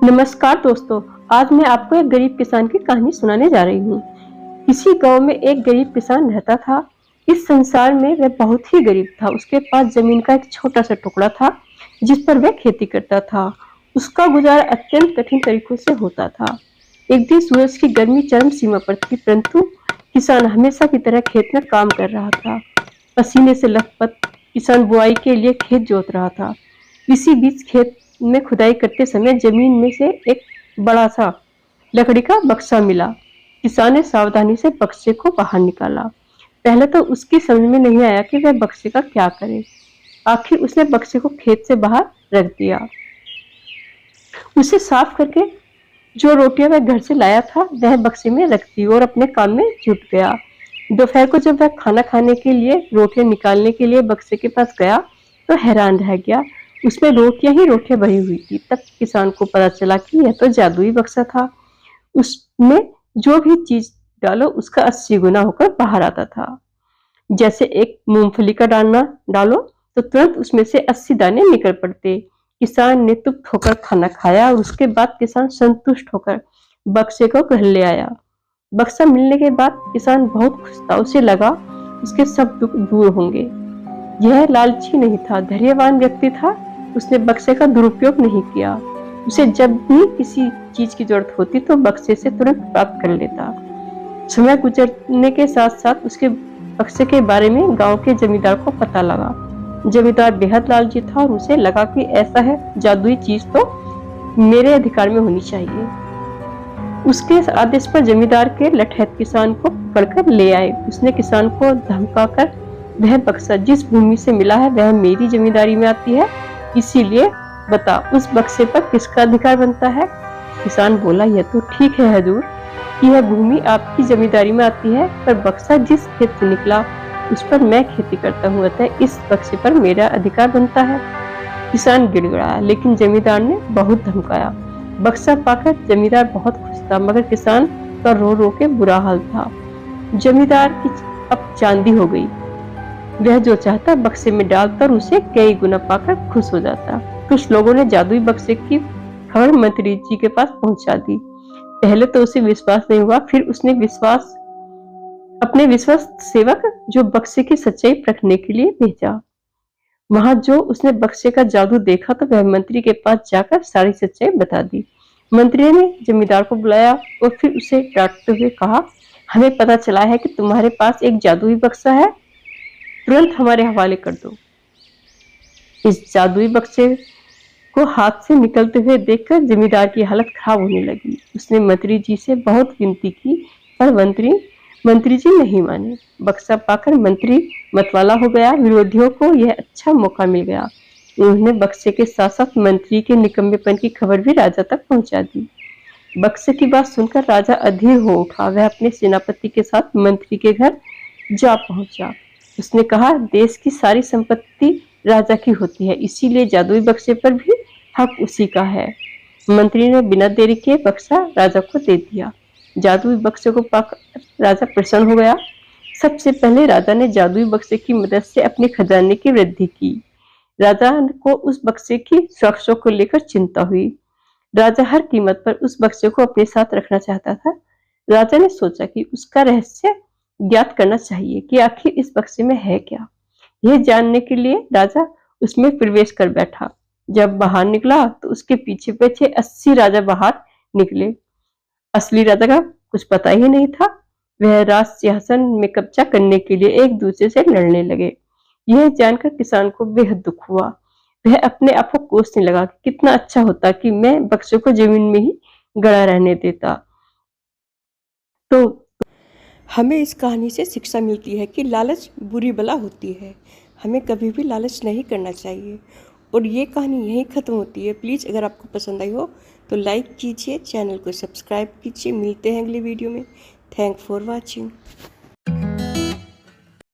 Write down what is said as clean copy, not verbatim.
नमस्कार दोस्तों, आज मैं आपको एक गरीब किसान की कहानी सुनाने जा रही हूँ। किसी गांव में एक गरीब किसान रहता था। इस संसार में वह बहुत ही गरीब था। उसके पास जमीन का एक छोटा सा टुकड़ा था जिस पर वह खेती करता था। उसका गुजारा अत्यंत कठिन तरीकों से होता था। एक दिन सूरज की गर्मी चरम सीमा पर थी, परंतु किसान हमेशा की तरह खेत में काम कर रहा था। पसीने से लथपथ किसान बुआई के लिए खेत जोत रहा था। इसी बीच खेत में खुदाई करते समय जमीन में से एक बड़ा सा लकड़ी का बक्सा मिला। किसान ने सावधानी से बक्से को बाहर निकाला। पहले तो उसकी समझ में नहीं आया कि वह बक्से का क्या करे। आखिर उसने बक्से को खेत से बाहर रख दिया। उसे साफ करके जो रोटियां वह घर से लाया था वह बक्से में रख दी और अपने काम में जुट गया। दोपहर को जब वह खाना खाने के लिए रोटियां निकालने के लिए बक्से के पास गया तो हैरान रह गया। उसमें रोटियां ही रोटियां भरी हुई थी। तब किसान को पता चला कि यह तो जादुई बक्सा था। उसमें जो भी चीज डालो उसका 80 गुना होकर बाहर आता था। जैसे एक मूंगफली का दाना डालो तो तुरंत उसमें से 80 दाने निकल पड़ते। किसान ने तृप्त होकर खाना खाया और उसके बाद किसान संतुष्ट होकर बक्से को घर ले आया। बक्सा मिलने के बाद किसान बहुत खुश था। उसे लगा उसके सब दुख दूर होंगे। यह लालची नहीं था, धैर्यवान व्यक्ति था। उसने बक्से का दुरुपयोग नहीं किया। उसे जब भी किसी चीज की जरूरत होती तो बक्से से तुरंत प्राप्त कर लेता। समय गुजरने के साथ साथ उसके बक्से के बारे में गांव के जमींदार को पता लगा। जमींदार बेहद लालची था और उसे लगा कि ऐसा है जादुई चीज तो मेरे अधिकार में होनी चाहिए। उसके आदेश पर जमींदार के लठैत किसान को पकड़कर ले आए। उसने किसान को धमकाकर वह बक्सा जिस भूमि से मिला है वह मेरी जमींदारी में आती है, इसीलिए बता उस बक्से पर किसका अधिकार बनता है। किसान बोला, यह तो ठीक है हजूर कि यह भूमि आपकी जमींदारी में आती है, पर बक्सा जिस खेत से निकला उस पर मैं खेती करता हूँ, अतः इस बक्से पर मेरा अधिकार बनता है। किसान गिड़गिड़ाया, लेकिन जमींदार ने बहुत धमकाया। बक्सा पाकर जमींदार बहुत खुश था, मगर किसान का रो रो के बुरा हाल था। जमींदार की अब चांदी हो गई। वह जो चाहता बक्से में डालकर उसे कई गुना पाकर खुश हो जाता। कुछ लोगों ने जादुई बक्से की खबर मंत्री जी के पास पहुंचा दी। पहले तो उसे विश्वास नहीं हुआ, फिर उसने अपने विश्वस्त सेवक जो बक्से की सच्चाई परखने के लिए भेजा। वहां जो उसने बक्से का जादू देखा तो वह मंत्री के पास जाकर सारी सच्चाई बता दी। मंत्री ने जमींदार को बुलाया और फिर उसे डांटते हुए कहा, हमें पता चला है कि तुम्हारे पास एक जादुई बक्सा है, तुरंत हमारे हवाले कर दो। इस जादुई बक्से को हाथ से निकलते हुए देखकर जमींदार की हालत खराब होने लगी। उसने मंत्री जी से बहुत विनती की, पर मंत्री जी नहीं माने। बक्सा पाकर मंत्री मतवाला हो गया। विरोधियों को यह अच्छा मौका मिल गया। उन्होंने बक्से के साथ साथ मंत्री के निकम्मेपन की खबर भी राजा तक पहुंचा दी। बक्से की बात सुनकर राजा अधीर हो उठा। वह अपने सेनापति के साथ मंत्री के घर जा पहुंचा। उसने कहा, देश की सारी संपत्ति राजा की होती है, इसीलिए जादुई बक्से पर भी हक उसी का है। मंत्री ने बिना देरी के बक्सा राजा को दे दिया। जादुई बक्से को पाकर राजा प्रसन्न हो गया। सबसे पहले राजा ने जादुई बक्से की मदद से अपने खजाने की वृद्धि की। राजा को उस बक्से की सुरक्षा को लेकर चिंता हुई। राजा हर कीमत पर उस बक्से को अपने साथ रखना चाहता था। राजा ने सोचा कि उसका रहस्य ज्ञात करना चाहिए कि आखिर इस बक्से में है क्या। यह जानने के लिए राजा उसमें प्रवेश कर बैठा। जब बाहर निकला तो उसके पीछे पीछे 80 राजा बाहर निकले। असली राजा का कुछ पता ही नहीं था। वह राज सिंहासन में कब्जा करने के लिए एक दूसरे से लड़ने लगे। यह जानकर किसान को बेहद दुख हुआ। वह अपने आप को कोसने लगा कि कितना अच्छा होता कि मैं बक्से को जमीन में ही गड़ा रहने देता। तो हमें इस कहानी से शिक्षा मिलती है कि लालच बुरी बला होती है। हमें कभी भी लालच नहीं करना चाहिए। और ये कहानी यहीं ख़त्म होती है। प्लीज़ अगर आपको पसंद आई हो तो लाइक कीजिए, चैनल को सब्सक्राइब कीजिए। मिलते हैं अगली वीडियो में। Thank for watching.